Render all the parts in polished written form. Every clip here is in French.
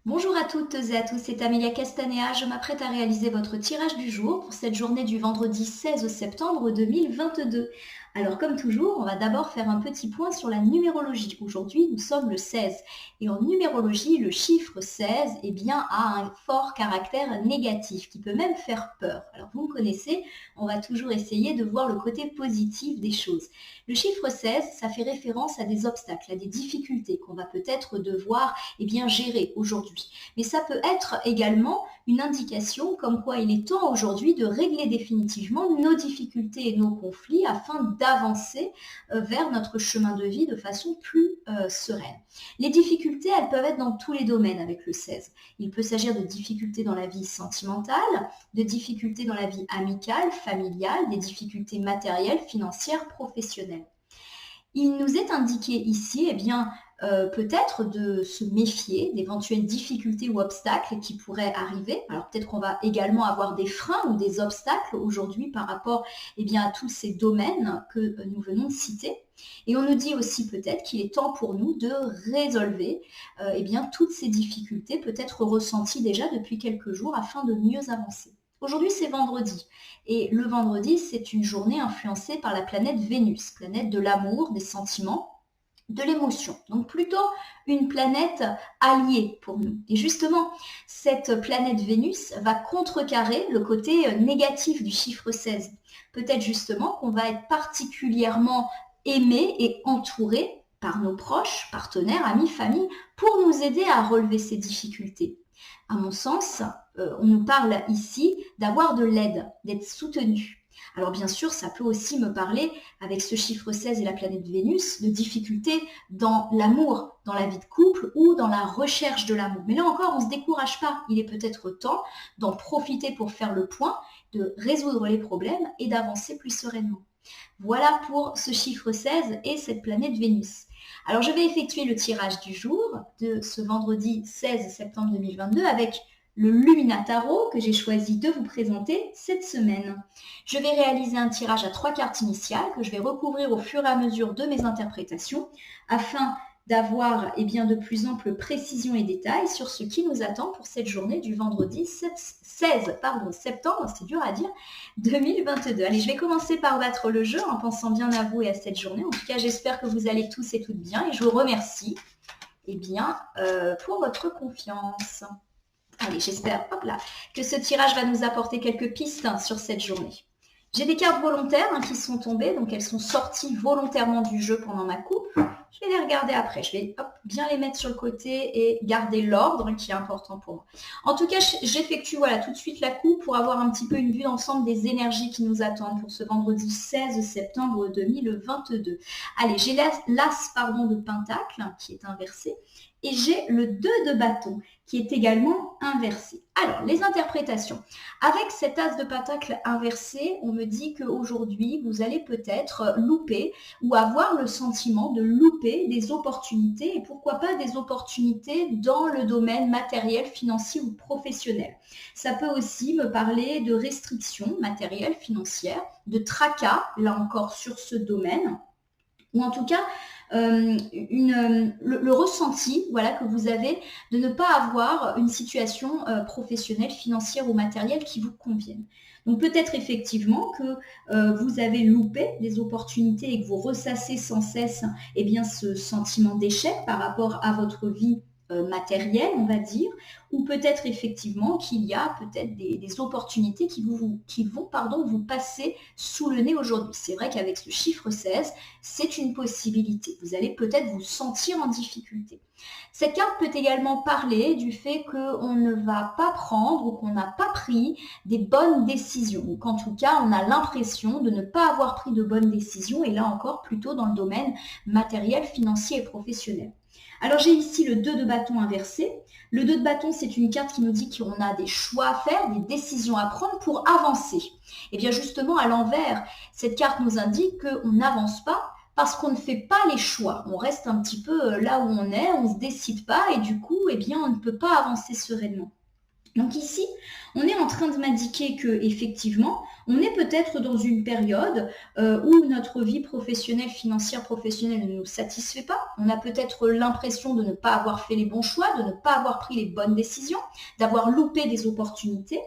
Bonjour à toutes et à tous, c'est Amélia Castanea. Je m'apprête à réaliser votre tirage du jour pour cette journée du vendredi 16 septembre 2022. Alors comme toujours, on va d'abord faire un petit point sur la numérologie. Aujourd'hui, nous sommes le 16 et en numérologie, le chiffre 16 a un fort caractère négatif qui peut même faire peur. Alors vous me connaissez, on va toujours essayer de voir le côté positif des choses. Le chiffre 16, ça fait référence à des obstacles, à des difficultés qu'on va peut-être devoir gérer aujourd'hui. Mais ça peut être également une indication comme quoi il est temps aujourd'hui de régler définitivement nos difficultés et nos conflits afin d'avancer vers notre chemin de vie de façon plus sereine. Les difficultés, elles peuvent être dans tous les domaines avec le 16. Il peut s'agir de difficultés dans la vie sentimentale, de difficultés dans la vie amicale, familiale, des difficultés matérielles, financières, professionnelles. Il nous est indiqué ici, peut-être de se méfier d'éventuelles difficultés ou obstacles qui pourraient arriver. Alors peut-être qu'on va également avoir des freins ou des obstacles aujourd'hui par rapport à tous ces domaines que nous venons de citer. Et on nous dit aussi peut-être qu'il est temps pour nous de résolver toutes ces difficultés peut-être ressenties déjà depuis quelques jours afin de mieux avancer. Aujourd'hui, c'est vendredi. Et le vendredi, c'est une journée influencée par la planète Vénus, planète de l'amour, des sentiments, de l'émotion. Donc plutôt une planète alliée pour nous. Et justement, cette planète Vénus va contrecarrer le côté négatif du chiffre 16. Peut-être justement qu'on va être particulièrement aimé et entouré par nos proches, partenaires, amis, famille, pour nous aider à relever ces difficultés. À mon sens, on nous parle ici d'avoir de l'aide, d'être soutenu. Alors bien sûr, ça peut aussi me parler, avec ce chiffre 16 et la planète Vénus, de difficultés dans l'amour, dans la vie de couple ou dans la recherche de l'amour. Mais là encore, on ne se décourage pas. Il est peut-être temps d'en profiter pour faire le point, de résoudre les problèmes et d'avancer plus sereinement. Voilà pour ce chiffre 16 et cette planète Vénus. Alors je vais effectuer le tirage du jour de ce vendredi 16 septembre 2022 avec le Lumina Tarot que j'ai choisi de vous présenter cette semaine. Je vais réaliser un tirage à 3 cartes initiales que je vais recouvrir au fur et à mesure de mes interprétations afin d'avoir de plus amples précisions et détails sur ce qui nous attend pour cette journée du vendredi 16 septembre, c'est dur à dire, 2022. Allez, je vais commencer par battre le jeu en pensant bien à vous et à cette journée. En tout cas, j'espère que vous allez tous et toutes bien et je vous remercie pour votre confiance. Allez, j'espère que ce tirage va nous apporter quelques pistes sur cette journée. J'ai des cartes volontaires qui sont tombées, donc elles sont sorties volontairement du jeu pendant ma coupe. Je vais les regarder après. Je vais bien les mettre sur le côté et garder l'ordre qui est important pour moi. En tout cas, j'effectue tout de suite la coupe pour avoir un petit peu une vue d'ensemble des énergies qui nous attendent pour ce vendredi 16 septembre 2022. Allez, j'ai l'as de Pentacle qui est inversé et j'ai le 2 de bâton qui est également inversé. Alors, les interprétations. Avec cet as de pentacle inversé, on me dit qu'aujourd'hui, vous allez peut-être louper ou avoir le sentiment de louper des opportunités et pourquoi pas des opportunités dans le domaine matériel, financier ou professionnel. Ça peut aussi me parler de restrictions matérielles, financières, de tracas, là encore sur ce domaine, ou en tout cas le ressenti que vous avez de ne pas avoir une situation professionnelle, financière ou matérielle qui vous convienne. Donc peut-être effectivement que vous avez loupé des opportunités et que vous ressassez sans cesse ce sentiment d'échec par rapport à votre vie matérielle, on va dire, ou peut-être effectivement qu'il y a peut-être des opportunités qui vont vous passer sous le nez aujourd'hui. C'est vrai qu'avec ce chiffre 16, c'est une possibilité. Vous allez peut-être vous sentir en difficulté. Cette carte peut également parler du fait qu'on ne va pas prendre ou qu'on n'a pas pris des bonnes décisions, ou qu'en tout cas, on a l'impression de ne pas avoir pris de bonnes décisions, et là encore, plutôt dans le domaine matériel, financier et professionnel. Alors j'ai ici le 2 de bâton inversé. Le 2 de bâton, c'est une carte qui nous dit qu'on a des choix à faire, des décisions à prendre pour avancer. Et bien justement, à l'envers, cette carte nous indique qu'on n'avance pas parce qu'on ne fait pas les choix. On reste un petit peu là où on est, on ne se décide pas et du coup, on ne peut pas avancer sereinement. Donc ici, on est en train de m'indiquer que effectivement, on est peut-être dans une période où notre vie professionnelle, financière, professionnelle ne nous satisfait pas. On a peut-être l'impression de ne pas avoir fait les bons choix, de ne pas avoir pris les bonnes décisions, d'avoir loupé des opportunités.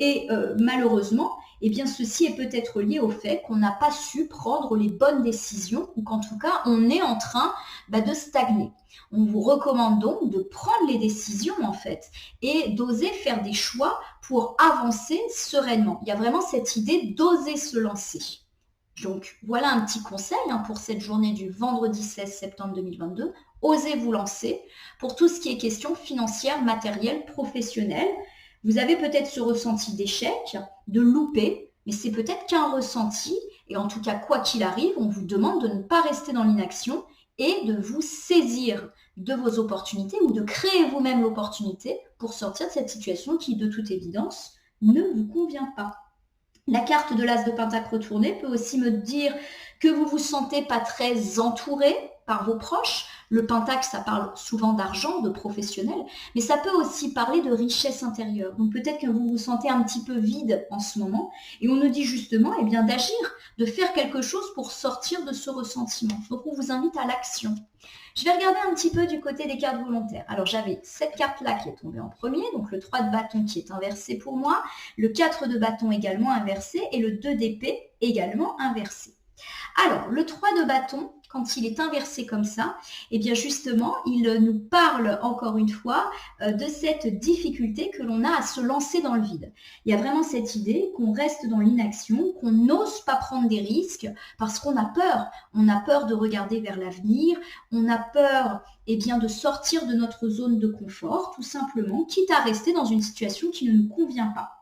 Et malheureusement, eh bien, ceci est peut-être lié au fait qu'on n'a pas su prendre les bonnes décisions ou qu'en tout cas, on est en train de stagner. On vous recommande donc de prendre les décisions en fait et d'oser faire des choix pour avancer sereinement. Il y a vraiment cette idée d'oser se lancer. Donc voilà un petit conseil pour cette journée du vendredi 16 septembre 2022. Osez vous lancer pour tout ce qui est question financière, matérielle, professionnelle. Vous avez peut-être ce ressenti d'échec, de louper, mais c'est peut-être qu'un ressenti. Et en tout cas, quoi qu'il arrive, on vous demande de ne pas rester dans l'inaction et de vous saisir de vos opportunités ou de créer vous-même l'opportunité pour sortir de cette situation qui, de toute évidence, ne vous convient pas. La carte de l'As de Pentacle retourné peut aussi me dire que vous vous sentez pas très entouré par vos proches. Le pentacle, ça parle souvent d'argent, de professionnel, mais ça peut aussi parler de richesse intérieure. Donc peut-être que vous vous sentez un petit peu vide en ce moment et on nous dit justement d'agir, de faire quelque chose pour sortir de ce ressentiment. Donc on vous invite à l'action. Je vais regarder un petit peu du côté des cartes volontaires. Alors j'avais cette carte-là qui est tombée en premier, donc le 3 de bâton qui est inversé pour moi, le 4 de bâton également inversé et le 2 d'épée également inversé. Alors, le 3 de bâton, quand il est inversé comme ça, bien justement, il nous parle encore une fois de cette difficulté que l'on a à se lancer dans le vide. Il y a vraiment cette idée qu'on reste dans l'inaction, qu'on n'ose pas prendre des risques parce qu'on a peur. On a peur de regarder vers l'avenir, on a peur de sortir de notre zone de confort, tout simplement, quitte à rester dans une situation qui ne nous convient pas.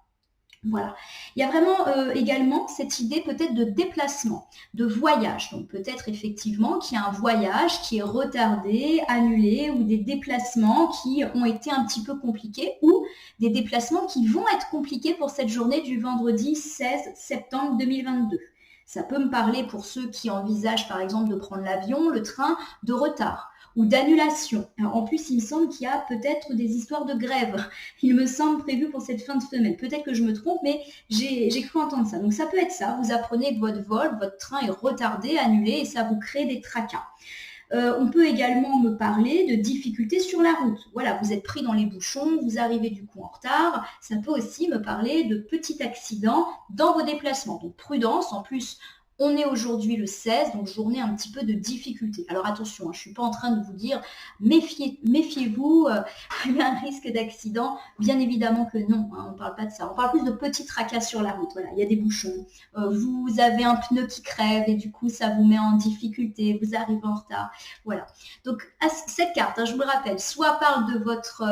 Voilà. Il y a vraiment également cette idée peut-être de déplacement, de voyage. Donc peut-être effectivement qu'il y a un voyage qui est retardé, annulé ou des déplacements qui ont été un petit peu compliqués ou des déplacements qui vont être compliqués pour cette journée du vendredi 16 septembre 2022. Ça peut me parler pour ceux qui envisagent par exemple de prendre l'avion, le train, de retard ou d'annulation. En plus, il me semble qu'il y a peut-être des histoires de grève. Il me semble prévu pour cette fin de semaine. Peut-être que je me trompe, mais j'ai cru entendre ça. Donc ça peut être ça. Vous apprenez que votre vol, votre train est retardé, annulé, et ça vous crée des tracas. On peut également me parler de difficultés sur la route. Voilà, vous êtes pris dans les bouchons, vous arrivez du coup en retard. Ça peut aussi me parler de petits accidents dans vos déplacements. Donc prudence, en plus, on est aujourd'hui le 16, donc journée un petit peu de difficulté. Alors attention, je ne suis pas en train de vous dire méfiez-vous, il y a un risque d'accident. Bien évidemment que non, on ne parle pas de ça. On parle plus de petits tracas sur la route. Voilà, il y a des bouchons. Vous avez un pneu qui crève et du coup, ça vous met en difficulté. Vous arrivez en retard. Voilà. Donc cette carte, je vous le rappelle, soit parle de votre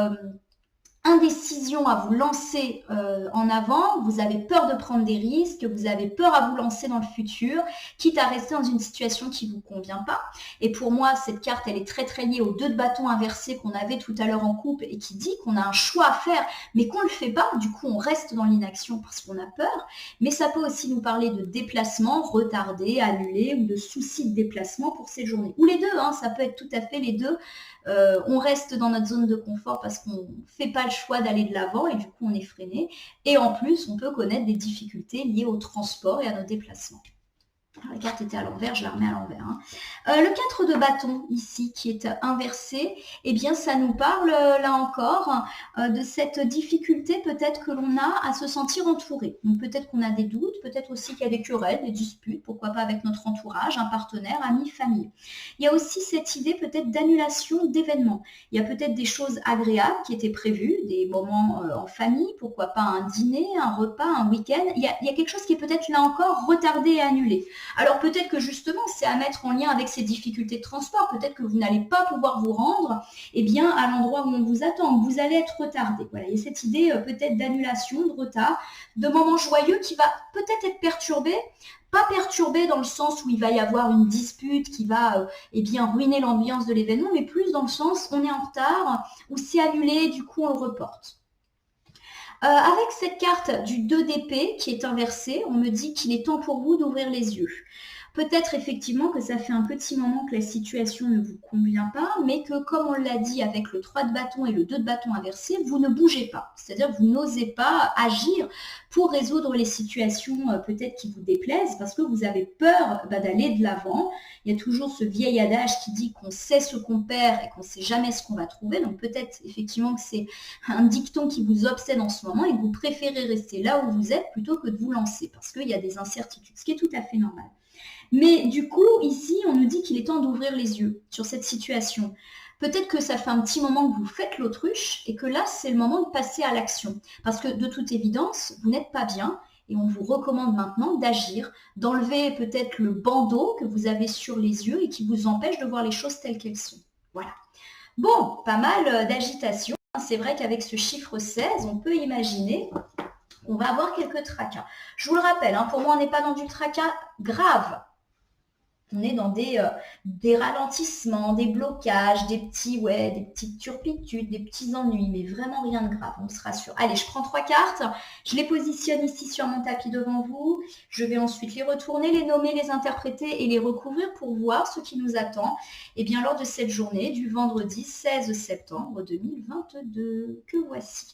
indécision à vous lancer en avant, vous avez peur de prendre des risques, vous avez peur à vous lancer dans le futur, quitte à rester dans une situation qui ne vous convient pas. Et pour moi, cette carte, elle est très très liée aux 2 de bâton inversés qu'on avait tout à l'heure en coupe et qui dit qu'on a un choix à faire, mais qu'on ne le fait pas. Du coup, on reste dans l'inaction parce qu'on a peur. Mais ça peut aussi nous parler de déplacement retardé, annulé ou de soucis de déplacement pour ces journées. Ou les deux, ça peut être tout à fait les deux. On reste dans notre zone de confort parce qu'on ne fait pas le choix d'aller de l'avant et du coup on est freiné. Et en plus, on peut connaître des difficultés liées au transport et à nos déplacements. Alors, la carte était à l'envers, je la remets à l'envers. Le 4 de bâton ici qui est inversé, ça nous parle là encore de cette difficulté peut-être que l'on a à se sentir entouré. Donc peut-être qu'on a des doutes, peut-être aussi qu'il y a des querelles, des disputes, pourquoi pas avec notre entourage, un partenaire, ami, famille. Il y a aussi cette idée peut-être d'annulation d'événements. Il y a peut-être des choses agréables qui étaient prévues, des moments en famille, pourquoi pas un dîner, un repas, un week-end. Il y a quelque chose qui est peut-être là encore retardé et annulé. Alors peut-être que justement, c'est à mettre en lien avec ces difficultés de transport. Peut-être que vous n'allez pas pouvoir vous rendre à l'endroit où on vous attend. Vous allez être retardé. Voilà, il y a cette idée peut-être d'annulation, de retard, de moments joyeux qui va peut-être être perturbé. Pas perturbé dans le sens où il va y avoir une dispute qui va ruiner l'ambiance de l'événement, mais plus dans le sens on est en retard, ou c'est annulé, du coup on le reporte. Avec cette carte du 2 d'épée qui est inversée, on me dit qu'il est temps pour vous d'ouvrir les yeux. Peut-être effectivement que ça fait un petit moment que la situation ne vous convient pas, mais que comme on l'a dit avec le 3 de bâton et le 2 de bâton inversé, vous ne bougez pas. C'est-à-dire que vous n'osez pas agir pour résoudre les situations peut-être qui vous déplaisent parce que vous avez peur d'aller de l'avant. Il y a toujours ce vieil adage qui dit qu'on sait ce qu'on perd et qu'on ne sait jamais ce qu'on va trouver. Donc peut-être effectivement que c'est un dicton qui vous obsède en ce moment et que vous préférez rester là où vous êtes plutôt que de vous lancer parce qu'il y a des incertitudes, ce qui est tout à fait normal. Mais du coup, ici, on nous dit qu'il est temps d'ouvrir les yeux sur cette situation. Peut-être que ça fait un petit moment que vous faites l'autruche et que là, c'est le moment de passer à l'action. Parce que de toute évidence, vous n'êtes pas bien et on vous recommande maintenant d'agir, d'enlever peut-être le bandeau que vous avez sur les yeux et qui vous empêche de voir les choses telles qu'elles sont. Voilà. Bon, pas mal d'agitation. C'est vrai qu'avec ce chiffre 16, on peut imaginer qu'on va avoir quelques tracas. Je vous le rappelle, pour moi, on n'est pas dans du tracas grave. On est dans des ralentissements, des blocages, des petites turpitudes, des petits ennuis, mais vraiment rien de grave, on se rassure. Allez, je prends 3 cartes, je les positionne ici sur mon tapis devant vous. Je vais ensuite les retourner, les nommer, les interpréter et les recouvrir pour voir ce qui nous attend lors de cette journée du vendredi 16 septembre 2022, que voici.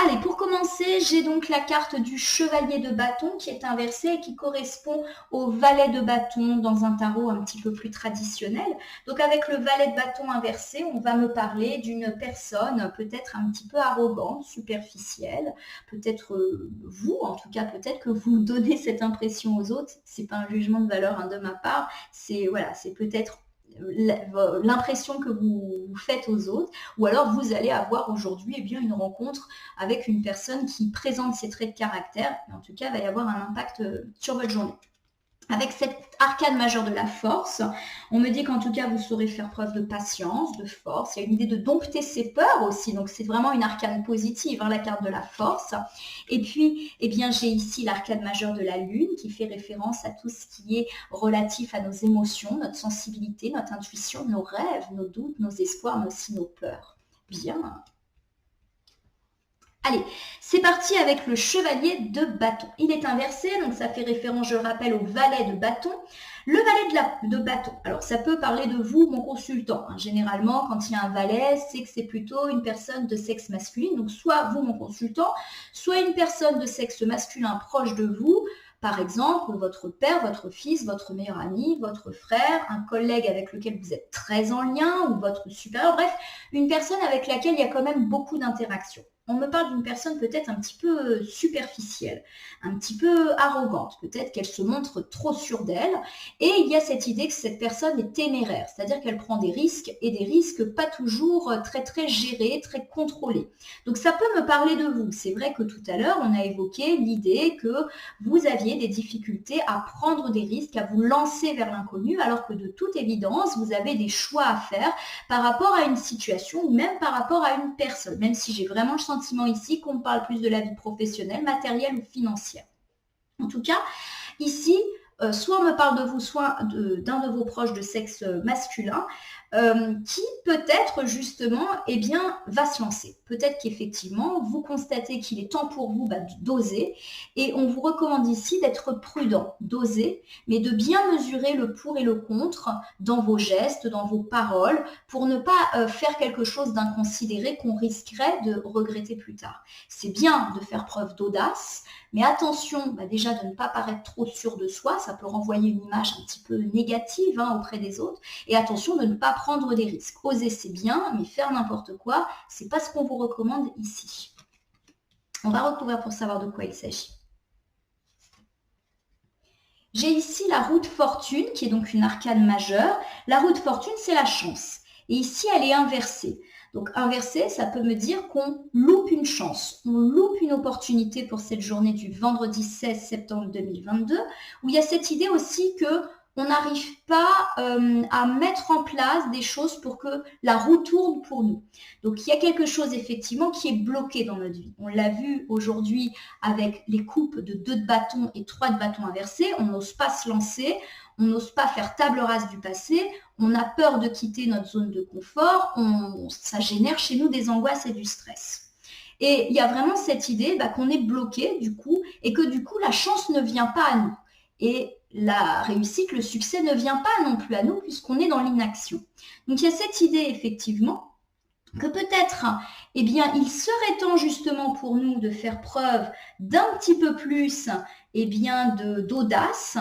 Allez, pour commencer, j'ai donc la carte du chevalier de bâton qui est inversée et qui correspond au valet de bâton dans un tarot un petit peu plus traditionnel. Donc avec le valet de bâton inversé, on va me parler d'une personne peut-être un petit peu arrogante, superficielle, peut-être vous, en tout cas peut-être que vous donnez cette impression aux autres. C'est pas un jugement de valeur de ma part, c'est peut-être l'impression que vous faites aux autres, ou alors vous allez avoir aujourd'hui une rencontre avec une personne qui présente ses traits de caractère, et en tout cas il va y avoir un impact sur votre journée. Avec cette arcane majeure de la force, on me dit qu'en tout cas, vous saurez faire preuve de patience, de force. Il y a une idée de dompter ses peurs aussi. Donc, c'est vraiment une arcane positive, la carte de la force. Et puis, j'ai ici l'arcane majeure de la lune qui fait référence à tout ce qui est relatif à nos émotions, notre sensibilité, notre intuition, nos rêves, nos doutes, nos espoirs, mais aussi nos peurs. Bien. Allez, c'est parti avec le chevalier de bâton. Il est inversé, donc ça fait référence, je le rappelle, au valet de bâton. Le valet de bâton, alors ça peut parler de vous, mon consultant. Généralement, quand il y a un valet, c'est que c'est plutôt une personne de sexe masculin. Donc soit vous, mon consultant, soit une personne de sexe masculin proche de vous. Par exemple, votre père, votre fils, votre meilleur ami, votre frère, un collègue avec lequel vous êtes très en lien ou votre supérieur. Bref, une personne avec laquelle il y a quand même beaucoup d'interactions. On me parle d'une personne peut-être un petit peu superficielle, un petit peu arrogante, peut-être qu'elle se montre trop sûre d'elle. Et il y a cette idée que cette personne est téméraire, c'est-à-dire qu'elle prend des risques et des risques pas toujours très très gérés, très contrôlés. Donc ça peut me parler de vous. C'est vrai que tout à l'heure, on a évoqué l'idée que vous aviez des difficultés à prendre des risques, à vous lancer vers l'inconnu, alors que de toute évidence, vous avez des choix à faire par rapport à une situation ou même par rapport à une personne, même si j'ai vraiment le sentiment ici qu'on parle plus de la vie professionnelle, matérielle ou financière. En tout cas, ici, soit on me parle de vous, soit d'un de vos proches de sexe masculin, qui peut-être justement va se lancer. Peut-être qu'effectivement, vous constatez qu'il est temps pour vous d'oser et on vous recommande ici d'être prudent, d'oser, mais de bien mesurer le pour et le contre dans vos gestes, dans vos paroles, pour ne pas faire quelque chose d'inconsidéré qu'on risquerait de regretter plus tard. C'est bien de faire preuve d'audace, mais attention déjà de ne pas paraître trop sûr de soi, ça peut renvoyer une image un petit peu négative auprès des autres, et attention de ne pas prendre des risques. Oser c'est bien, mais faire n'importe quoi, c'est pas ce qu'on vous recommande ici. On va recouvrir pour savoir de quoi il s'agit. J'ai ici la roue de fortune, qui est donc une arcane majeure. La roue de fortune, c'est la chance. Et ici, elle est inversée. Donc inversée, ça peut me dire qu'on loupe une chance, on loupe une opportunité pour cette journée du vendredi 16 septembre 2022, où il y a cette idée aussi que on n'arrive pas à mettre en place des choses pour que la roue tourne pour nous. Donc il y a quelque chose effectivement qui est bloqué dans notre vie. On l'a vu aujourd'hui avec les coupes de 2 de bâton et 3 de bâton inversés, on n'ose pas se lancer, on n'ose pas faire table rase du passé, on a peur de quitter notre zone de confort, ça génère chez nous des angoisses et du stress. Et il y a vraiment cette idée qu'on est bloqué du coup, et que du coup la chance ne vient pas à nous. Et la réussite, le succès ne vient pas non plus à nous puisqu'on est dans l'inaction. Donc il y a cette idée effectivement que peut-être, eh bien, il serait temps justement pour nous de faire preuve d'un petit peu plus, eh bien, d'audace,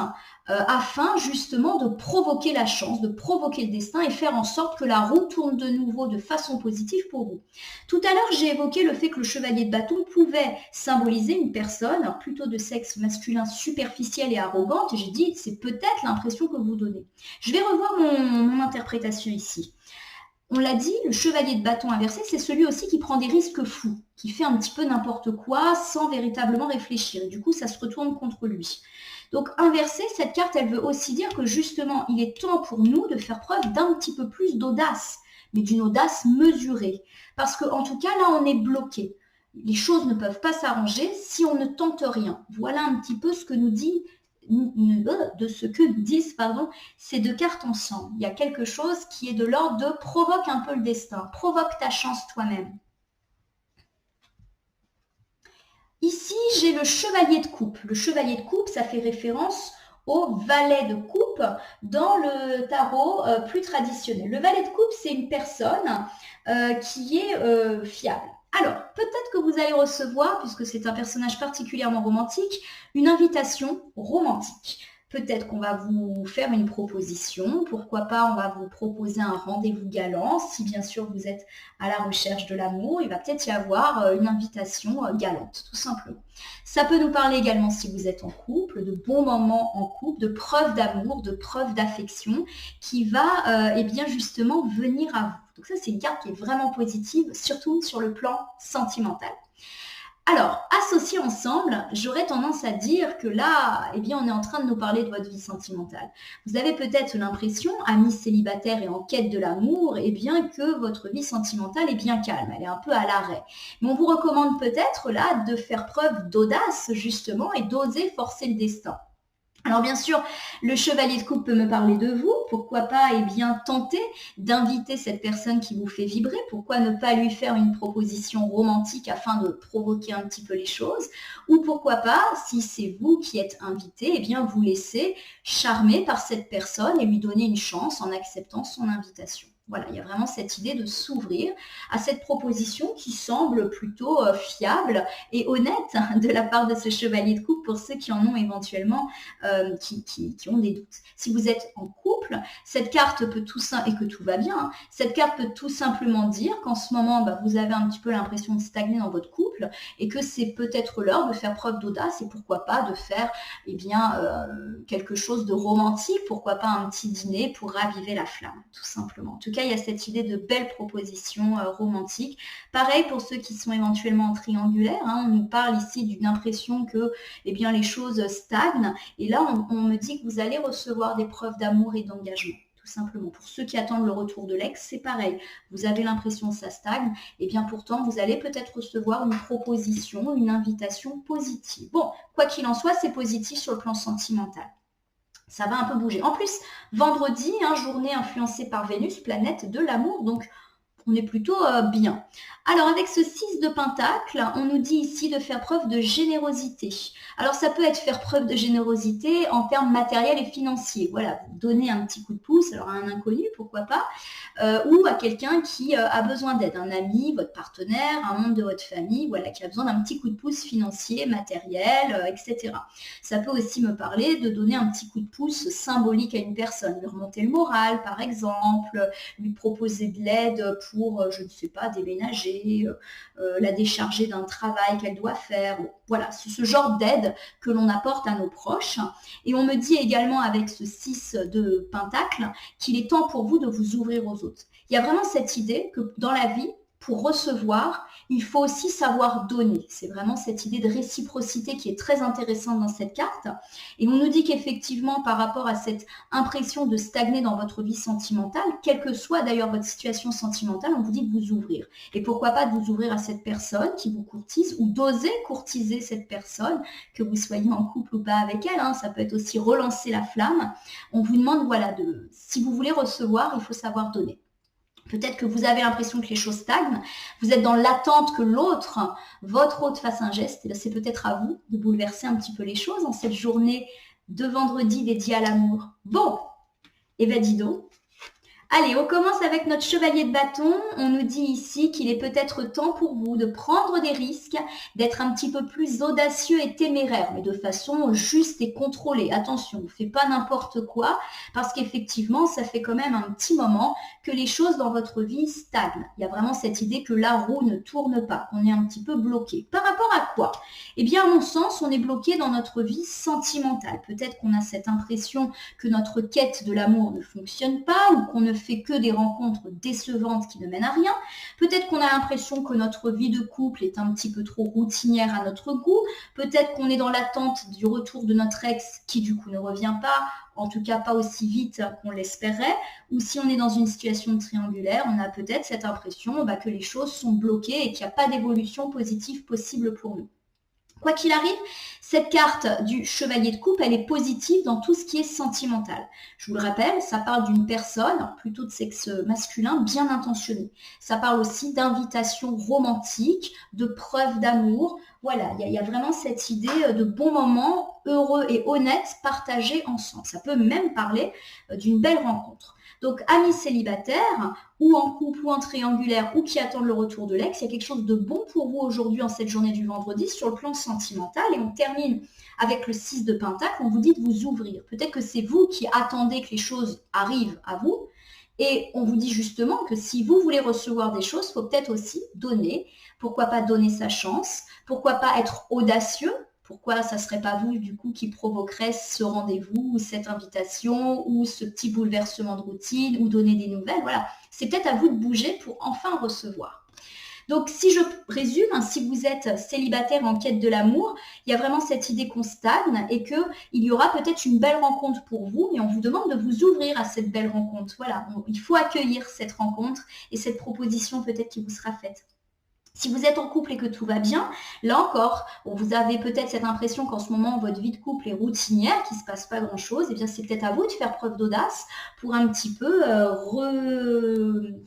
afin justement de provoquer la chance, de provoquer le destin et faire en sorte que la roue tourne de nouveau de façon positive pour vous. Tout à l'heure, j'ai évoqué le fait que le chevalier de bâton pouvait symboliser une personne plutôt de sexe masculin superficielle et arrogante. Et j'ai dit, c'est peut-être l'impression que vous donnez. Je vais revoir mon interprétation ici. On l'a dit, le chevalier de bâton inversé, c'est celui aussi qui prend des risques fous, qui fait un petit peu n'importe quoi sans véritablement réfléchir. Et du coup, ça se retourne contre lui. Donc, inversé, cette carte, elle veut aussi dire que justement, il est temps pour nous de faire preuve d'un petit peu plus d'audace, mais d'une audace mesurée. Parce qu'en tout cas, là, on est bloqué. Les choses ne peuvent pas s'arranger si on ne tente rien. Voilà un petit peu ce que nous dit disent ces deux cartes ensemble. Il y a quelque chose qui est de l'ordre de provoque un peu le destin, provoque ta chance toi-même. Ici, j'ai le chevalier de coupe. Le chevalier de coupe, ça fait référence au valet de coupe dans le tarot plus traditionnel. Le valet de coupe, c'est une personne qui est fiable. Alors, peut-être que vous allez recevoir, puisque c'est un personnage particulièrement romantique, une invitation romantique. Peut-être qu'on va vous faire une proposition, pourquoi pas on va vous proposer un rendez-vous galant, si bien sûr vous êtes à la recherche de l'amour, il va peut-être y avoir une invitation galante, tout simplement. Ça peut nous parler également si vous êtes en couple, de bons moments en couple, de preuves d'amour, de preuves d'affection, qui va eh bien justement venir à vous. Donc ça, c'est une carte qui est vraiment positive, surtout sur le plan sentimental. Alors, associés ensemble, j'aurais tendance à dire que là, eh bien, on est en train de nous parler de votre vie sentimentale. Vous avez peut-être l'impression, amis célibataires et en quête de l'amour, eh bien, que votre vie sentimentale est bien calme, elle est un peu à l'arrêt. Mais on vous recommande peut-être là de faire preuve d'audace, justement, et d'oser forcer le destin. Alors bien sûr, le chevalier de coupe peut me parler de vous. Pourquoi pas bien tenter d'inviter cette personne qui vous fait vibrer. Pourquoi ne pas lui faire une proposition romantique afin de provoquer un petit peu les choses. Ou pourquoi pas, si c'est vous qui êtes invité, bien vous laisser charmer par cette personne et lui donner une chance en acceptant son invitation. Voilà, il y a vraiment cette idée de s'ouvrir à cette proposition qui semble plutôt fiable et honnête de la part de ce chevalier de coupe pour ceux qui en ont éventuellement, qui ont des doutes. Si vous êtes en couple, cette carte peut tout et que tout va bien, cette carte peut tout simplement dire qu'en ce moment, vous avez un petit peu l'impression de stagner dans votre couple et que c'est peut-être l'heure de faire preuve d'audace et pourquoi pas de faire quelque chose de romantique, pourquoi pas un petit dîner pour raviver la flamme, tout simplement. En tout cas, il y a cette idée de belles propositions romantiques. Pareil pour ceux qui sont éventuellement triangulaires, on nous parle ici d'une impression que les choses stagnent. Et là, on me dit que vous allez recevoir des preuves d'amour et d'engagement. Tout simplement. Pour ceux qui attendent le retour de l'ex, c'est pareil. Vous avez l'impression que ça stagne. Et bien pourtant, vous allez peut-être recevoir une proposition, une invitation positive. Bon, quoi qu'il en soit, c'est positif sur le plan sentimental. Ça va un peu bouger. En plus, vendredi, journée influencée par Vénus, planète de l'amour, donc on est plutôt bien. Alors avec ce 6 de pentacle, on nous dit ici de faire preuve de générosité. Alors ça peut être faire preuve de générosité en termes matériels et financiers. Voilà, vous donnez un petit coup de pouce, alors à un inconnu, pourquoi pas, ou à quelqu'un qui a besoin d'aide, un ami, votre partenaire, un membre de votre famille, voilà, qui a besoin d'un petit coup de pouce financier, matériel, etc. Ça peut aussi me parler de donner un petit coup de pouce symbolique à une personne, lui remonter le moral par exemple, lui proposer de l'aide pour, je ne sais pas, déménager, la décharger d'un travail qu'elle doit faire. Voilà, c'est ce genre d'aide que l'on apporte à nos proches. Et on me dit également avec ce 6 de pentacle qu'il est temps pour vous de vous ouvrir aux autres. Il y a vraiment cette idée que dans la vie, pour recevoir, il faut aussi savoir donner. C'est vraiment cette idée de réciprocité qui est très intéressante dans cette carte. Et on nous dit qu'effectivement, par rapport à cette impression de stagner dans votre vie sentimentale, quelle que soit d'ailleurs votre situation sentimentale, on vous dit de vous ouvrir. Et pourquoi pas de vous ouvrir à cette personne qui vous courtise ou d'oser courtiser cette personne, que vous soyez en couple ou pas avec elle. Ça peut être aussi relancer la flamme. On vous demande, voilà, si vous voulez recevoir, il faut savoir donner. Peut-être que vous avez l'impression que les choses stagnent, vous êtes dans l'attente que votre autre fasse un geste, et là c'est peut-être à vous de bouleverser un petit peu les choses en cette journée de vendredi dédié à l'amour. Bon, et ben dis donc. Allez, on commence avec notre chevalier de bâton. On nous dit ici qu'il est peut-être temps pour vous de prendre des risques, d'être un petit peu plus audacieux et téméraire, mais de façon juste et contrôlée. Attention, ne faites pas n'importe quoi, parce qu'effectivement, ça fait quand même un petit moment que les choses dans votre vie stagnent. Il y a vraiment cette idée que la roue ne tourne pas, qu'on est un petit peu bloqué. Par rapport à quoi? Eh bien, à mon sens, on est bloqué dans notre vie sentimentale. Peut-être qu'on a cette impression que notre quête de l'amour ne fonctionne pas, ou qu'on ne fait que des rencontres décevantes qui ne mènent à rien. Peut-être qu'on a l'impression que notre vie de couple est un petit peu trop routinière à notre goût. Peut-être qu'on est dans l'attente du retour de notre ex qui du coup ne revient pas, en tout cas pas aussi vite qu'on l'espérait. Ou si on est dans une situation triangulaire, on a peut-être cette impression que les choses sont bloquées et qu'il n'y a pas d'évolution positive possible pour nous. Quoi qu'il arrive, cette carte du chevalier de coupe, elle est positive dans tout ce qui est sentimental. Je vous le rappelle, ça parle d'une personne, plutôt de sexe masculin, bien intentionnée. Ça parle aussi d'invitation romantique, de preuve d'amour. Voilà, il y a vraiment cette idée de bons moments heureux et honnêtes partagés ensemble. Ça peut même parler d'une belle rencontre. Donc, amis célibataires, ou en couple, ou en triangulaire, ou qui attendent le retour de l'ex, il y a quelque chose de bon pour vous aujourd'hui en cette journée du vendredi sur le plan sentimental. Et on termine avec le 6 de Pentacle, on vous dit de vous ouvrir. Peut-être que c'est vous qui attendez que les choses arrivent à vous. Et on vous dit justement que si vous voulez recevoir des choses, il faut peut-être aussi donner. Pourquoi pas donner sa chance? Pourquoi pas être audacieux? Pourquoi ça ne serait pas vous, du coup, qui provoquerait ce rendez-vous, ou cette invitation, ou ce petit bouleversement de routine, ou donner des nouvelles? Voilà, c'est peut-être à vous de bouger pour enfin recevoir. Donc, si je résume, si vous êtes célibataire en quête de l'amour, il y a vraiment cette idée qu'on stagne et qu'il y aura peut-être une belle rencontre pour vous, mais on vous demande de vous ouvrir à cette belle rencontre. Voilà, il faut accueillir cette rencontre et cette proposition peut-être qui vous sera faite. Si vous êtes en couple et que tout va bien, là encore, vous avez peut-être cette impression qu'en ce moment, votre vie de couple est routinière, qu'il ne se passe pas grand-chose, et bien c'est peut-être à vous de faire preuve d'audace pour un petit peu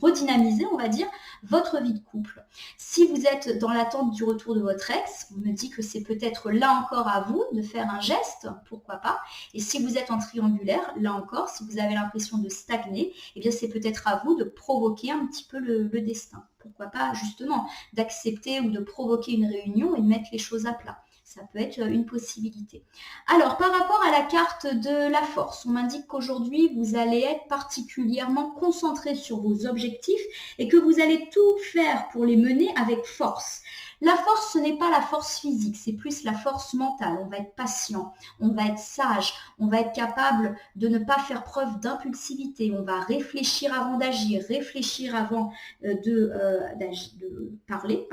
redynamiser, on va dire, votre vie de couple. Si vous êtes dans l'attente du retour de votre ex, on me dit que c'est peut-être là encore à vous de faire un geste, pourquoi pas. Et si vous êtes en triangulaire, là encore, si vous avez l'impression de stagner, eh bien c'est peut-être à vous de provoquer un petit peu le destin. Pourquoi pas justement d'accepter ou de provoquer une réunion et de mettre les choses à plat. Ça peut être une possibilité. Alors, par rapport à la carte de la force, on m'indique qu'aujourd'hui, vous allez être particulièrement concentré sur vos objectifs et que vous allez tout faire pour les mener avec force. La force, ce n'est pas la force physique, c'est plus la force mentale. On va être patient, on va être sage, on va être capable de ne pas faire preuve d'impulsivité. On va réfléchir avant d'agir, réfléchir avant de parler,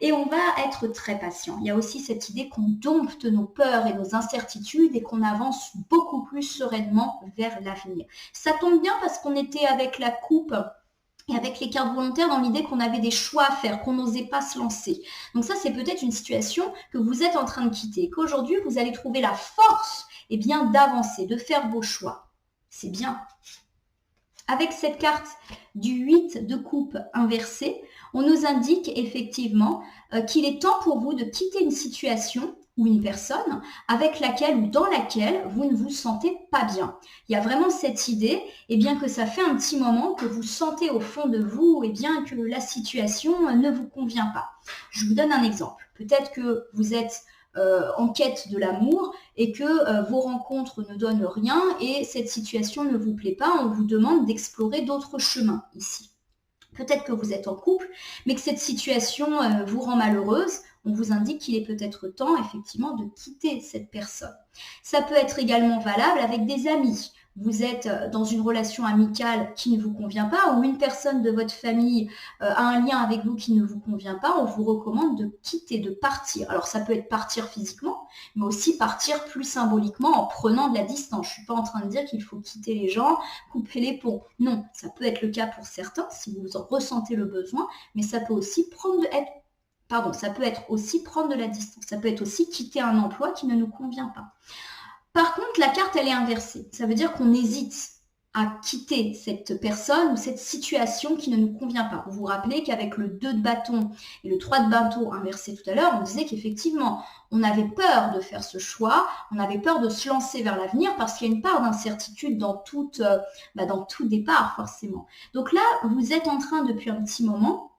et on va être très patient. Il y a aussi cette idée qu'on dompte nos peurs et nos incertitudes et qu'on avance beaucoup plus sereinement vers l'avenir. Ça tombe bien parce qu'on était avec la coupe et avec les cartes volontaires dans l'idée qu'on avait des choix à faire, qu'on n'osait pas se lancer. Donc ça, c'est peut-être une situation que vous êtes en train de quitter, qu'aujourd'hui, vous allez trouver la force d'avancer, de faire vos choix. C'est bien. Avec cette carte du 8 de coupe inversée, on nous indique effectivement qu'il est temps pour vous de quitter une situation ou une personne avec laquelle ou dans laquelle vous ne vous sentez pas bien. Il y a vraiment cette idée que ça fait un petit moment que vous sentez au fond de vous que la situation ne vous convient pas. Je vous donne un exemple. Peut-être que vous êtes en quête de l'amour et que vos rencontres ne donnent rien et cette situation ne vous plaît pas, on vous demande d'explorer d'autres chemins ici. Peut-être que vous êtes en couple, mais que cette situation vous rend malheureuse, on vous indique qu'il est peut-être temps effectivement de quitter cette personne. Ça peut être également valable avec des amis. Vous êtes dans une relation amicale qui ne vous convient pas ou une personne de votre famille a un lien avec vous qui ne vous convient pas, on vous recommande de quitter, de partir. Alors ça peut être partir physiquement, mais aussi partir plus symboliquement en prenant de la distance. Je ne suis pas en train de dire qu'il faut quitter les gens, couper les ponts. Non, ça peut être le cas pour certains si vous en ressentez le besoin, mais ça peut aussi prendre de la distance. Ça peut être aussi quitter un emploi qui ne nous convient pas. Par contre, la carte, elle est inversée. Ça veut dire qu'on hésite. à quitter cette personne ou cette situation qui ne nous convient pas. Vous vous rappelez qu'avec le 2 de bâton et le 3 de bâton inversé tout à l'heure, on disait qu'effectivement, on avait peur de faire ce choix, on avait peur de se lancer vers l'avenir parce qu'il y a une part d'incertitude dans tout départ forcément. Donc là, vous êtes en train depuis un petit moment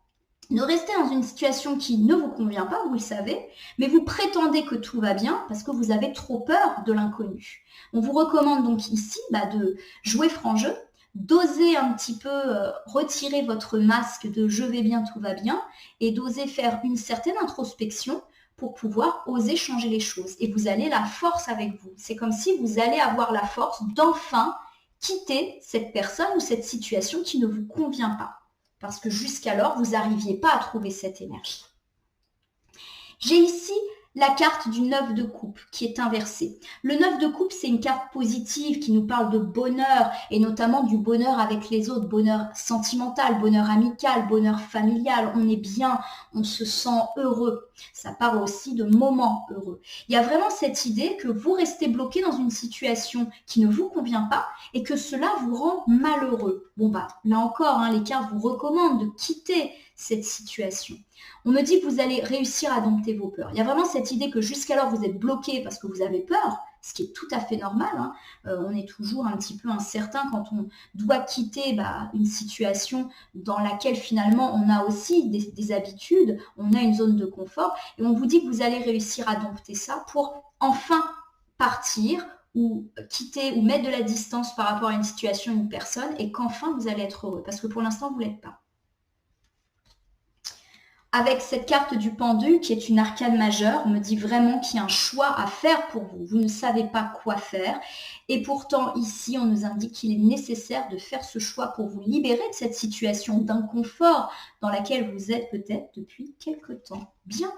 de rester dans une situation qui ne vous convient pas, vous le savez, mais vous prétendez que tout va bien parce que vous avez trop peur de l'inconnu. On vous recommande donc ici de jouer franc jeu, d'oser un petit peu retirer votre masque de je vais bien, tout va bien, et d'oser faire une certaine introspection pour pouvoir oser changer les choses. Et vous allez la force avec vous. C'est comme si vous allez avoir la force d'enfin quitter cette personne ou cette situation qui ne vous convient pas. Parce que jusqu'alors, vous n'arriviez pas à trouver cette énergie. J'ai ici la carte du 9 de coupe qui est inversée. Le 9 de coupe, c'est une carte positive qui nous parle de bonheur et notamment du bonheur avec les autres, bonheur sentimental, bonheur amical, bonheur familial. On est bien, on se sent heureux. Ça parle aussi de moments heureux. Il y a vraiment cette idée que vous restez bloqué dans une situation qui ne vous convient pas et que cela vous rend malheureux. Bon là encore, les cartes vous recommandent de quitter cette situation. On me dit que vous allez réussir à dompter vos peurs. Il y a vraiment cette idée que jusqu'alors vous êtes bloqué parce que vous avez peur, ce qui est tout à fait normal. On est toujours un petit peu incertain quand on doit quitter une situation dans laquelle finalement on a aussi des habitudes, on a une zone de confort et on vous dit que vous allez réussir à dompter ça pour enfin partir ou quitter ou mettre de la distance par rapport à une situation, une personne et qu'enfin vous allez être heureux parce que pour l'instant vous ne l'êtes pas. Avec cette carte du pendu, qui est une arcane majeure, on me dit vraiment qu'il y a un choix à faire pour vous. Vous ne savez pas quoi faire. Et pourtant, ici, on nous indique qu'il est nécessaire de faire ce choix pour vous libérer de cette situation d'inconfort dans laquelle vous êtes peut-être depuis quelque temps. Bien.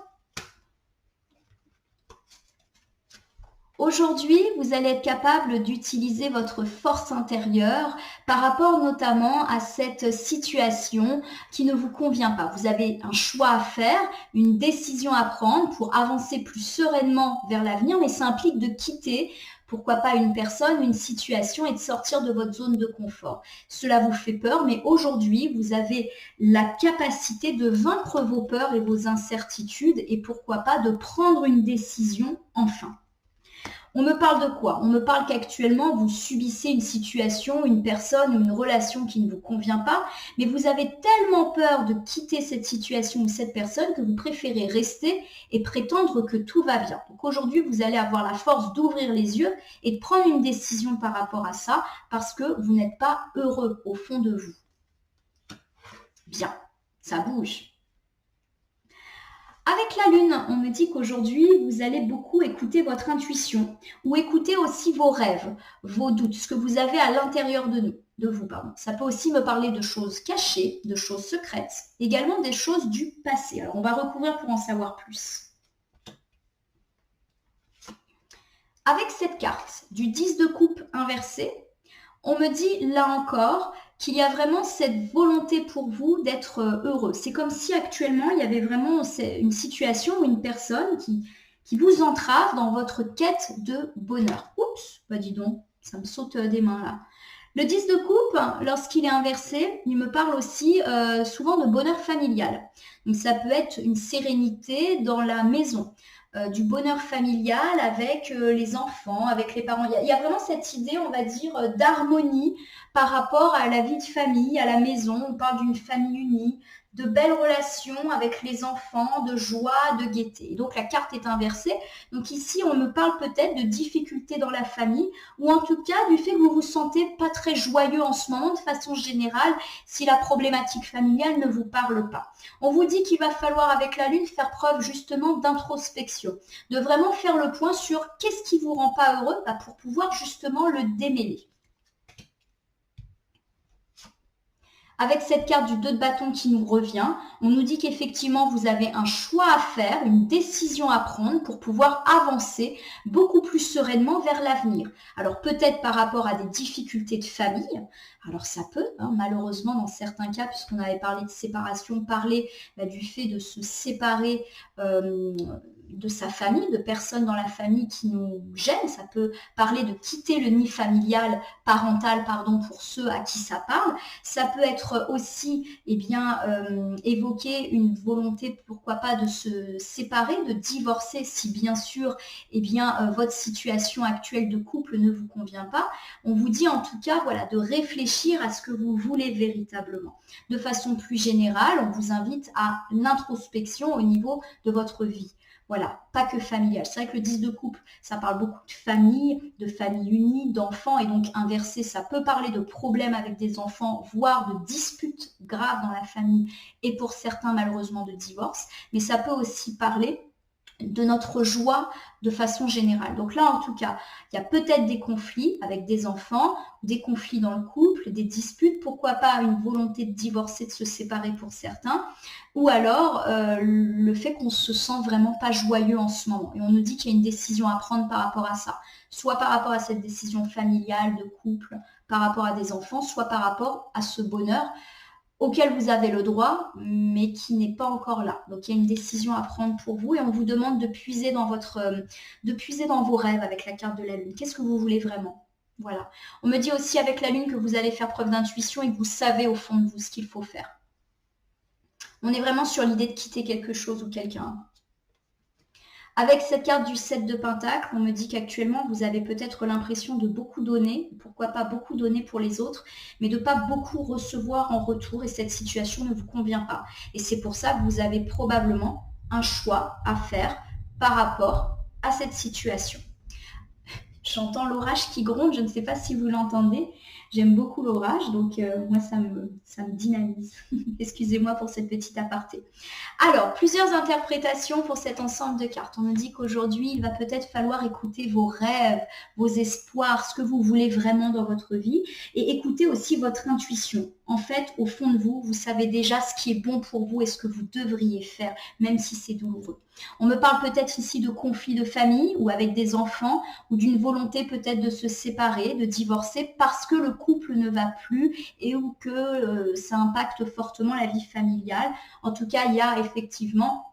Aujourd'hui, vous allez être capable d'utiliser votre force intérieure par rapport notamment à cette situation qui ne vous convient pas. Vous avez un choix à faire, une décision à prendre pour avancer plus sereinement vers l'avenir, mais ça implique de quitter, pourquoi pas une personne, une situation et de sortir de votre zone de confort. Cela vous fait peur, mais aujourd'hui, vous avez la capacité de vaincre vos peurs et vos incertitudes et pourquoi pas de prendre une décision enfin. On me parle de quoi? On me parle qu'actuellement, vous subissez une situation, une personne ou une relation qui ne vous convient pas, mais vous avez tellement peur de quitter cette situation ou cette personne que vous préférez rester et prétendre que tout va bien. Donc aujourd'hui, vous allez avoir la force d'ouvrir les yeux et de prendre une décision par rapport à ça parce que vous n'êtes pas heureux au fond de vous. Bien, ça bouge. Avec la Lune, on me dit qu'aujourd'hui, vous allez beaucoup écouter votre intuition ou écouter aussi vos rêves, vos doutes, ce que vous avez à l'intérieur de vous. Ça peut aussi me parler de choses cachées, de choses secrètes, également des choses du passé. Alors, on va recouvrir pour en savoir plus. Avec cette carte du 10 de coupe inversé, on me dit là encore qu'il y a vraiment cette volonté pour vous d'être heureux. C'est comme si actuellement, il y avait vraiment une situation ou une personne qui vous entrave dans votre quête de bonheur. Oups, dis donc, ça me saute des mains là. Le 10 de coupe, lorsqu'il est inversé, il me parle aussi souvent de bonheur familial. Donc ça peut être une sérénité dans la maison. Du bonheur familial avec les enfants, avec les parents. Il y a vraiment cette idée, on va dire, d'harmonie par rapport à la vie de famille, à la maison. On parle d'une famille unie, de belles relations avec les enfants, de joie, de gaieté. Donc la carte est inversée. Donc ici, on me parle peut-être de difficultés dans la famille ou en tout cas du fait que vous vous sentez pas très joyeux en ce moment de façon générale si la problématique familiale ne vous parle pas. On vous dit qu'il va falloir avec la Lune faire preuve justement d'introspection, de vraiment faire le point sur qu'est-ce qui vous rend pas heureux pour pouvoir justement le démêler. Avec cette carte du 2 de bâton qui nous revient, on nous dit qu'effectivement, vous avez un choix à faire, une décision à prendre pour pouvoir avancer beaucoup plus sereinement vers l'avenir. Alors peut-être par rapport à des difficultés de famille, alors ça peut, malheureusement dans certains cas, puisqu'on avait parlé de séparation, parler du fait de se séparer de sa famille, de personnes dans la famille qui nous gênent. Ça peut parler de quitter le nid familial, parental, pardon, pour ceux à qui ça parle. Ça peut être aussi, évoquer une volonté, pourquoi pas, de se séparer, de divorcer si bien sûr, votre situation actuelle de couple ne vous convient pas. On vous dit en tout cas, voilà, de réfléchir à ce que vous voulez véritablement. De façon plus générale, on vous invite à l'introspection au niveau de votre vie. Voilà, pas que familiale. C'est vrai que le 10 de couple, ça parle beaucoup de famille unie, d'enfants, et donc inversé, ça peut parler de problèmes avec des enfants, voire de disputes graves dans la famille, et pour certains malheureusement de divorce, mais ça peut aussi parler de notre joie de façon générale. Donc là, en tout cas, il y a peut-être des conflits avec des enfants, des conflits dans le couple, des disputes, pourquoi pas une volonté de divorcer, de se séparer pour certains, ou alors le fait qu'on se sent vraiment pas joyeux en ce moment. Et on nous dit qu'il y a une décision à prendre par rapport à ça, soit par rapport à cette décision familiale, de couple, par rapport à des enfants, soit par rapport à ce bonheur auquel vous avez le droit, mais qui n'est pas encore là. Donc il y a une décision à prendre pour vous et on vous demande de puiser dans vos rêves avec la carte de la Lune. Qu'est-ce que vous voulez vraiment? Voilà. On me dit aussi avec la Lune que vous allez faire preuve d'intuition et que vous savez au fond de vous ce qu'il faut faire. On est vraiment sur l'idée de quitter quelque chose ou quelqu'un. Avec cette carte du 7 de Pentacle, on me dit qu'actuellement, vous avez peut-être l'impression de beaucoup donner, pourquoi pas beaucoup donner pour les autres, mais de pas beaucoup recevoir en retour et cette situation ne vous convient pas. Et c'est pour ça que vous avez probablement un choix à faire par rapport à cette situation. J'entends l'orage qui gronde, je ne sais pas si vous l'entendez. J'aime beaucoup l'orage, donc moi ça me dynamise. Excusez-moi pour cette petite aparté. Alors, plusieurs interprétations pour cet ensemble de cartes. On nous dit qu'aujourd'hui, il va peut-être falloir écouter vos rêves, vos espoirs, ce que vous voulez vraiment dans votre vie et écouter aussi votre intuition. En fait, au fond de vous, vous savez déjà ce qui est bon pour vous et ce que vous devriez faire, même si c'est douloureux. On me parle peut-être ici de conflits de famille ou avec des enfants ou d'une volonté peut-être de se séparer, de divorcer parce que le couple ne va plus et ou que ça impacte fortement la vie familiale. En tout cas, il y a effectivement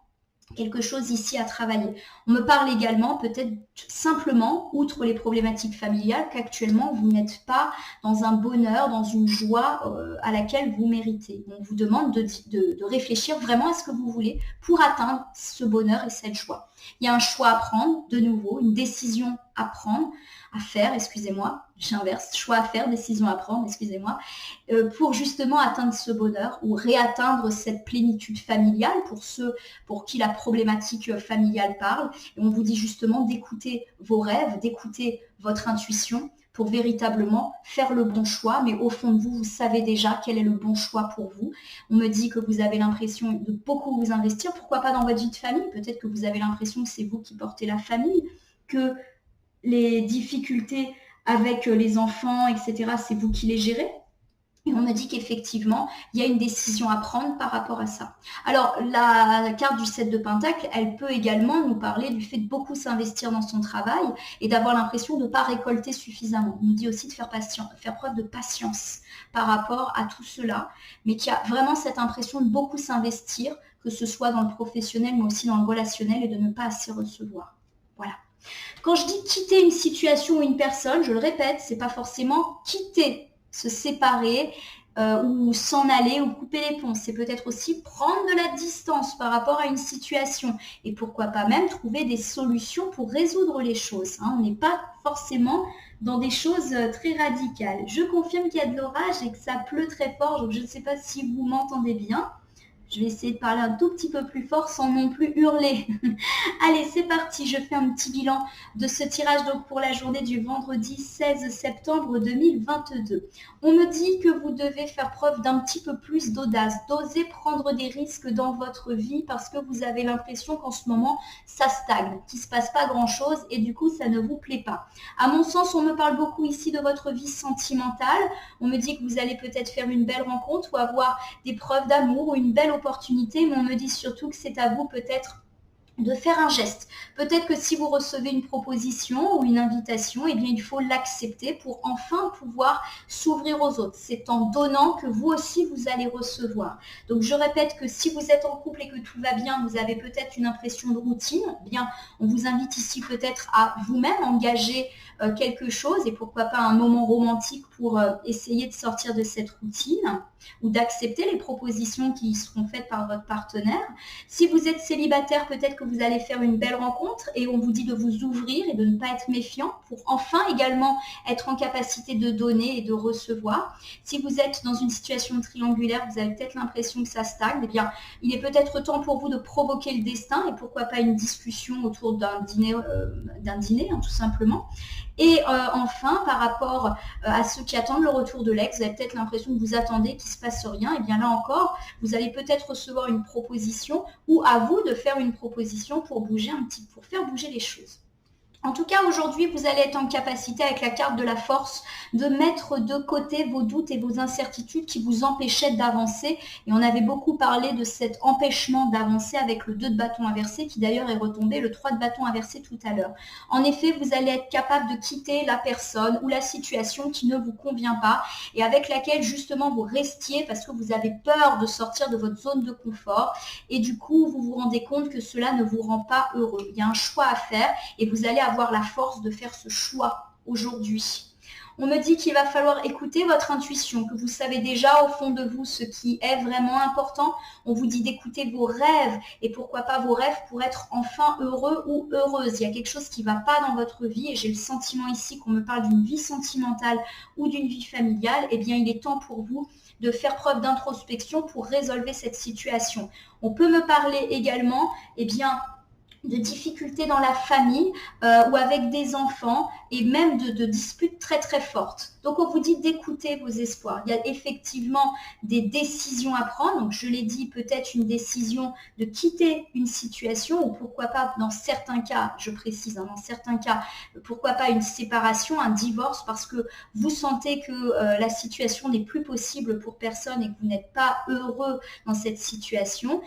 quelque chose ici à travailler. On me parle également peut-être simplement, outre les problématiques familiales, qu'actuellement vous n'êtes pas dans un bonheur, dans une joie à laquelle vous méritez. On vous demande de réfléchir vraiment à ce que vous voulez pour atteindre ce bonheur et cette joie. Il y a un choix à prendre, de nouveau, une décision à prendre, à faire, excusez-moi, j'inverse, choix à faire, décision à prendre, excusez-moi, pour justement atteindre ce bonheur ou réatteindre cette plénitude familiale pour ceux pour qui la problématique familiale parle. Et on vous dit justement d'écouter vos rêves, d'écouter votre intuition pour véritablement faire le bon choix, mais au fond de vous, vous savez déjà quel est le bon choix pour vous. On me dit que vous avez l'impression de beaucoup vous investir, pourquoi pas dans votre vie de famille, peut-être que vous avez l'impression que c'est vous qui portez la famille, que les difficultés avec les enfants, etc., c'est vous qui les gérez. Et on me dit qu'effectivement, il y a une décision à prendre par rapport à ça. Alors, la carte du 7 de Pentacle, elle peut également nous parler du fait de beaucoup s'investir dans son travail et d'avoir l'impression de ne pas récolter suffisamment. On nous dit aussi de faire preuve de patience par rapport à tout cela, mais qu'il y a vraiment cette impression de beaucoup s'investir, que ce soit dans le professionnel, mais aussi dans le relationnel, et de ne pas assez recevoir. Voilà. Quand je dis quitter une situation ou une personne, je le répète, c'est pas forcément quitter, se séparer ou s'en aller ou couper les ponts. C'est peut-être aussi prendre de la distance par rapport à une situation et pourquoi pas même trouver des solutions pour résoudre les choses. On n'est pas forcément dans des choses très radicales. Je confirme qu'il y a de l'orage et que ça pleut très fort, donc je ne sais pas si vous m'entendez bien. Je vais essayer de parler un tout petit peu plus fort sans non plus hurler. Allez, c'est parti. Je fais un petit bilan de ce tirage donc pour la journée du vendredi 16 septembre 2022. On me dit que vous devez faire preuve d'un petit peu plus d'audace, d'oser prendre des risques dans votre vie parce que vous avez l'impression qu'en ce moment, ça stagne, qu'il ne se passe pas grand-chose et du coup, ça ne vous plaît pas. À mon sens, on me parle beaucoup ici de votre vie sentimentale. On me dit que vous allez peut-être faire une belle rencontre ou avoir des preuves d'amour ou une belle opportunité, mais on me dit surtout que c'est à vous peut-être de faire un geste. Peut-être que si vous recevez une proposition ou une invitation, eh bien, il faut l'accepter pour enfin pouvoir s'ouvrir aux autres. C'est en donnant que vous aussi, vous allez recevoir. Donc, je répète que si vous êtes en couple et que tout va bien, vous avez peut-être une impression de routine. Eh bien, on vous invite ici peut-être à vous-même engager quelque chose et pourquoi pas un moment romantique pour essayer de sortir de cette routine ou d'accepter les propositions qui seront faites par votre partenaire. Si vous êtes célibataire, peut-être que vous allez faire une belle rencontre et on vous dit de vous ouvrir et de ne pas être méfiant pour enfin également être en capacité de donner et de recevoir. Si vous êtes dans une situation triangulaire, vous avez peut-être l'impression que ça stagne, eh bien, il est peut-être temps pour vous de provoquer le destin et pourquoi pas une discussion autour d'un dîner, tout simplement. Et enfin, par rapport à ceux qui attendent le retour de l'ex, vous avez peut-être l'impression que vous attendez qu'il ne se passe rien. Et bien là encore, vous allez peut-être recevoir une proposition ou à vous de faire une proposition pour faire bouger les choses. En tout cas, aujourd'hui, vous allez être en capacité, avec la carte de la force, de mettre de côté vos doutes et vos incertitudes qui vous empêchaient d'avancer. Et on avait beaucoup parlé de cet empêchement d'avancer avec le 2 de bâton inversé, qui d'ailleurs est retombé le 3 de bâton inversé tout à l'heure. En effet, vous allez être capable de quitter la personne ou la situation qui ne vous convient pas et avec laquelle justement vous restiez parce que vous avez peur de sortir de votre zone de confort. Et du coup, vous vous rendez compte que cela ne vous rend pas heureux. Il y a un choix à faire et vous allez avoir la force de faire ce choix aujourd'hui. On me dit qu'il va falloir écouter votre intuition, que vous savez déjà au fond de vous ce qui est vraiment important. On vous dit d'écouter vos rêves et pourquoi pas vos rêves pour être enfin heureux ou heureuse. Il y a quelque chose qui ne va pas dans votre vie et j'ai le sentiment ici qu'on me parle d'une vie sentimentale ou d'une vie familiale. Eh bien, il est temps pour vous de faire preuve d'introspection pour résolver cette situation. On peut me parler également, eh bien, de difficultés dans la famille ou avec des enfants et même de disputes très très fortes. Donc on vous dit d'écouter vos espoirs. Il y a effectivement des décisions à prendre. Donc je l'ai dit, peut-être une décision de quitter une situation ou pourquoi pas dans certains cas, je précise, dans certains cas, pourquoi pas une séparation, un divorce parce que vous sentez que la situation n'est plus possible pour personne et que vous n'êtes pas heureux dans cette situation.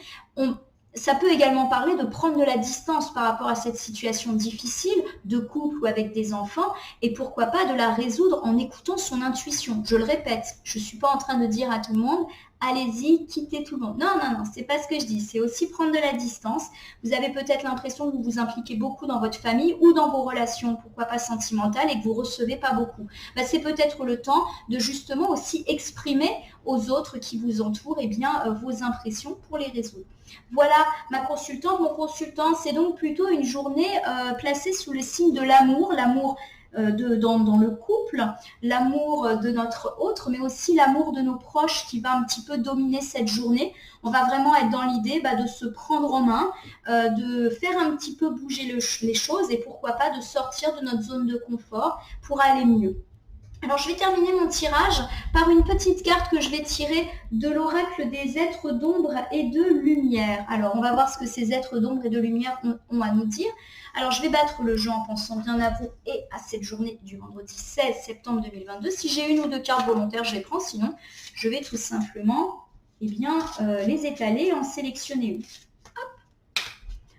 Ça peut également parler de prendre de la distance par rapport à cette situation difficile de couple ou avec des enfants et pourquoi pas de la résoudre en écoutant son intuition. Je le répète, je ne suis pas en train de dire à tout le monde allez-y, quittez tout le monde. Non, non, non, c'est pas ce que je dis. C'est aussi prendre de la distance. Vous avez peut-être l'impression que vous vous impliquez beaucoup dans votre famille ou dans vos relations, pourquoi pas sentimentales, et que vous recevez pas beaucoup. C'est peut-être le temps de justement aussi exprimer aux autres qui vous entourent vos impressions pour les résoudre. Voilà ma consultante. Mon consultant, c'est donc plutôt une journée placée sous le signe de l'amour, l'amour dans le couple, l'amour de notre autre, mais aussi l'amour de nos proches qui va un petit peu dominer cette journée. On va vraiment être dans l'idée de se prendre en main, de faire un petit peu bouger les choses et pourquoi pas de sortir de notre zone de confort pour aller mieux. Alors, je vais terminer mon tirage par une petite carte que je vais tirer de l'oracle des êtres d'ombre et de lumière. Alors, on va voir ce que ces êtres d'ombre et de lumière ont à nous dire. Alors, je vais battre le jeu en pensant bien à vous et à cette journée du vendredi 16 septembre 2022. Si j'ai une ou deux cartes volontaires, je les prends. Sinon, je vais tout simplement les étaler et en sélectionner une. Hop.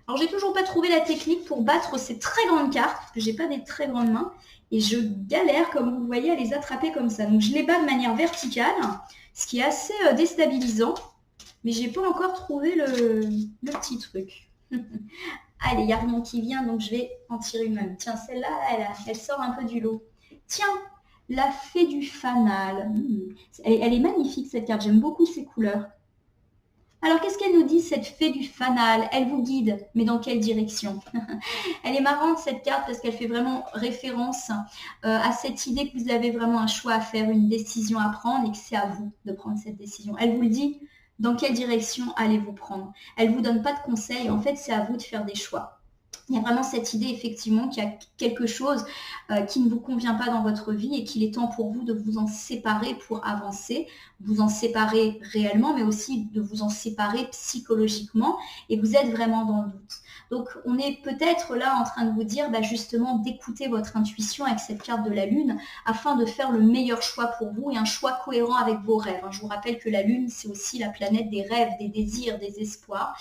Alors, j'ai toujours pas trouvé la technique pour battre ces très grandes cartes, parce que j'ai pas des très grandes mains. Et je galère, comme vous voyez, à les attraper comme ça. Donc, je les bats de manière verticale, ce qui est assez déstabilisant. Mais j'ai pas encore trouvé le petit truc. Allez, il n'y a rien qui vient, donc je vais en tirer une même. Tiens, celle-là, elle sort un peu du lot. Tiens, la fée du fanal. Elle est magnifique, cette carte. J'aime beaucoup ses couleurs. Alors, qu'est-ce qu'elle nous dit, cette fée du fanal? Elle vous guide, mais dans quelle direction? Elle est marrante, cette carte, parce qu'elle fait vraiment référence à cette idée que vous avez vraiment un choix à faire, une décision à prendre, et que c'est à vous de prendre cette décision. Elle vous le dit, dans quelle direction allez-vous prendre? Elle ne vous donne pas de conseils, en fait, c'est à vous de faire des choix. Il y a vraiment cette idée, effectivement, qu'il y a quelque chose qui ne vous convient pas dans votre vie et qu'il est temps pour vous de vous en séparer pour avancer, vous en séparer réellement, mais aussi de vous en séparer psychologiquement et vous êtes vraiment dans le doute. Donc, on est peut-être là en train de vous dire justement d'écouter votre intuition avec cette carte de la Lune afin de faire le meilleur choix pour vous et un choix cohérent avec vos rêves. Je vous rappelle que la Lune, c'est aussi la planète des rêves, des désirs, des espoirs.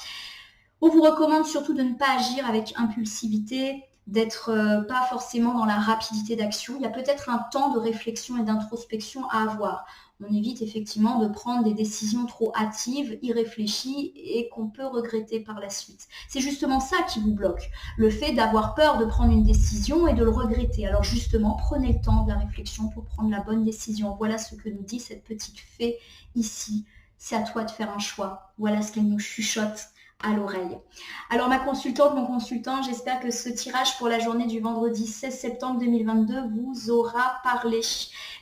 On vous recommande surtout de ne pas agir avec impulsivité, d'être pas forcément dans la rapidité d'action. Il y a peut-être un temps de réflexion et d'introspection à avoir. On évite effectivement de prendre des décisions trop hâtives, irréfléchies et qu'on peut regretter par la suite. C'est justement ça qui vous bloque, le fait d'avoir peur de prendre une décision et de le regretter. Alors justement, prenez le temps de la réflexion pour prendre la bonne décision. Voilà ce que nous dit cette petite fée ici. C'est à toi de faire un choix. Voilà ce qu'elle nous chuchote à l'oreille. Alors ma consultante, mon consultant, j'espère que ce tirage pour la journée du vendredi 16 septembre 2022 vous aura parlé.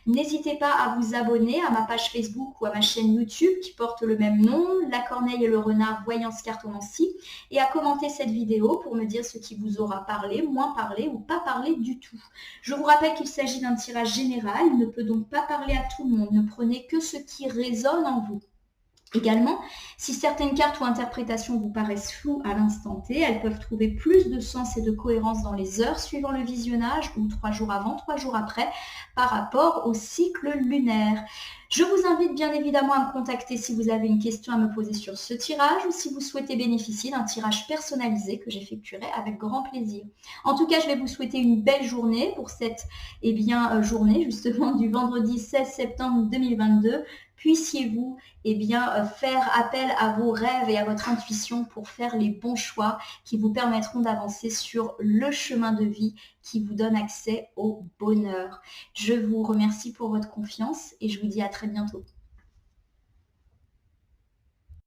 N'hésitez pas à vous abonner à ma page Facebook ou à ma chaîne YouTube qui porte le même nom, La Corneille et le Renard Voyance Cartomancie, et à commenter cette vidéo pour me dire ce qui vous aura parlé, moins parlé ou pas parlé du tout. Je vous rappelle qu'il s'agit d'un tirage général, il ne peut donc pas parler à tout le monde, ne prenez que ce qui résonne en vous. Également, si certaines cartes ou interprétations vous paraissent floues à l'instant T, elles peuvent trouver plus de sens et de cohérence dans les heures suivant le visionnage ou 3 jours avant, 3 jours après, par rapport au cycle lunaire. Je vous invite bien évidemment à me contacter si vous avez une question à me poser sur ce tirage ou si vous souhaitez bénéficier d'un tirage personnalisé que j'effectuerai avec grand plaisir. En tout cas, je vais vous souhaiter une belle journée pour cette journée justement du vendredi 16 septembre 2022. Puissiez-vous faire appel à vos rêves et à votre intuition pour faire les bons choix qui vous permettront d'avancer sur le chemin de vie qui vous donne accès au bonheur. Je vous remercie pour votre confiance et je vous dis à très bientôt.